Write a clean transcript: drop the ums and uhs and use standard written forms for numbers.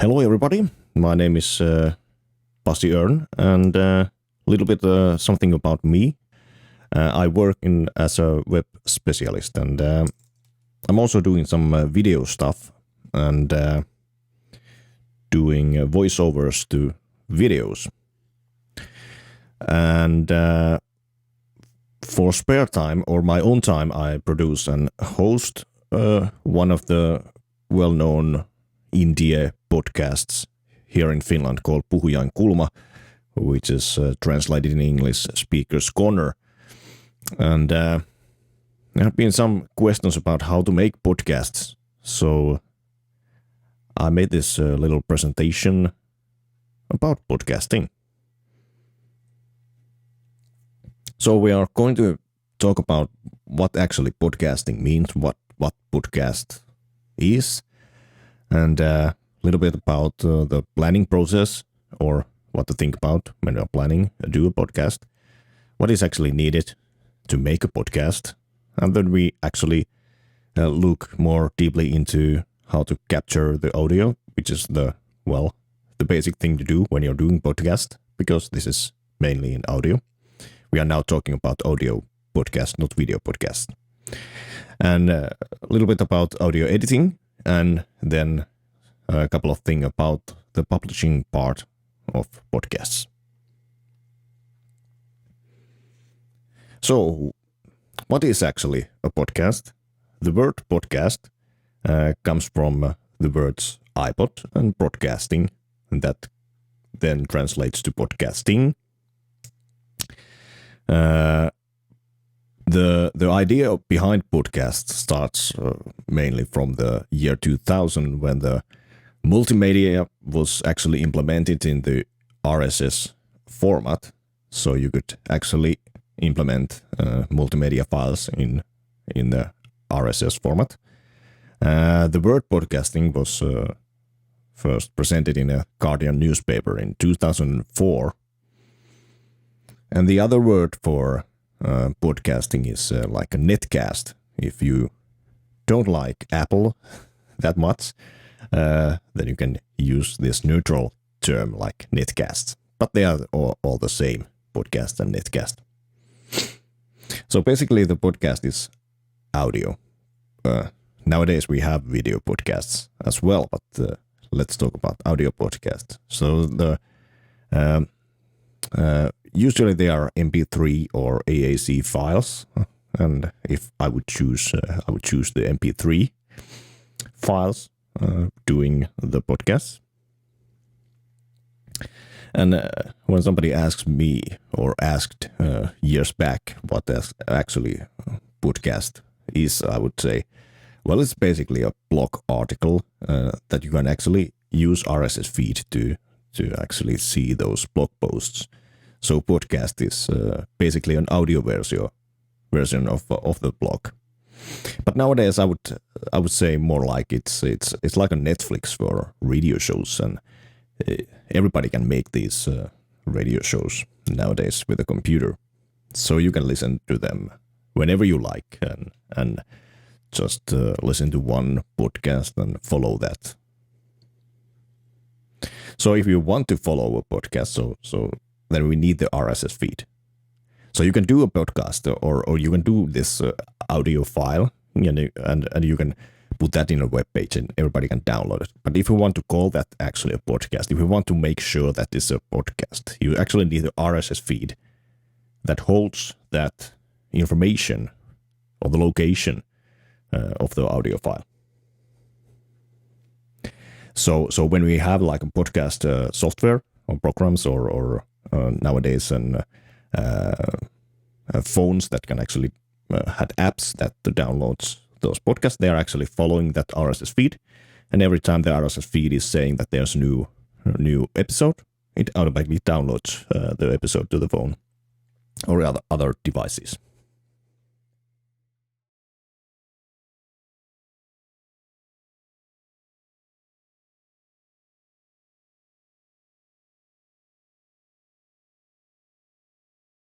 Hello, everybody. My name is Pasi Örn, and a little bit something about me. I work as a web specialist, and I'm also doing some video stuff and doing voiceovers to videos. And for spare time or my own time, I produce and host one of the well-known indie podcasts here in Finland called Puhujain Kulma, which is translated in English Speaker's Corner. And there have been some questions about how to make podcasts. So I made this little presentation about podcasting. So we are going to talk about what actually podcasting means, what podcast is, and a little bit about the planning process, or what to think about when you're planning to do a podcast, what is actually needed to make a podcast, and then we actually look more deeply into how to capture the audio, which is the basic thing to do when you're doing podcast, because this is mainly in audio. We are now talking about audio podcast, not video podcast. And a little bit about audio editing, and then a couple of things about the publishing part of podcasts. So, what is actually a podcast? The word podcast comes from the words iPod and broadcasting, and that then translates to podcasting. The idea behind podcasts starts mainly from the year 2000, when the multimedia was actually implemented in the RSS format. So you could actually implement multimedia files in the RSS format. The word podcasting was first presented in a Guardian newspaper in 2004. And the other word for podcasting is like a netcast. If you don't like Apple that much, then you can use this neutral term like netcast. But they are all the same, podcast and netcast. So basically the podcast is audio. Nowadays we have video podcasts as well, but let's talk about audio podcasts. So the usually they are MP3 or AAC files, and if I would choose, I would choose the MP3 files doing the podcast. And when somebody asks me, or asked years back, what actually podcast is, I would say, well, it's basically a blog article that you can actually use RSS feed to actually see those blog posts. So podcast is basically an audio version of the blog. But nowadays I would say more like it's like a Netflix for radio shows, and everybody can make these radio shows nowadays with a computer. So you can listen to them whenever you like, and just listen to one podcast and follow that. So if you want to follow a podcast, so then we need the RSS feed. So you can do a podcast, or you can do this audio file, and you can put that in a web page and everybody can download it. But if you want to call that actually a podcast, if you want to make sure that it's a podcast, you actually need the RSS feed that holds that information or the location of the audio file. So when we have like a podcast software or programs or nowadays and phones that can actually had apps that downloads those podcasts, they are actually following that RSS feed, and every time the RSS feed is saying that there's a new episode, it automatically downloads the episode to the phone or other devices.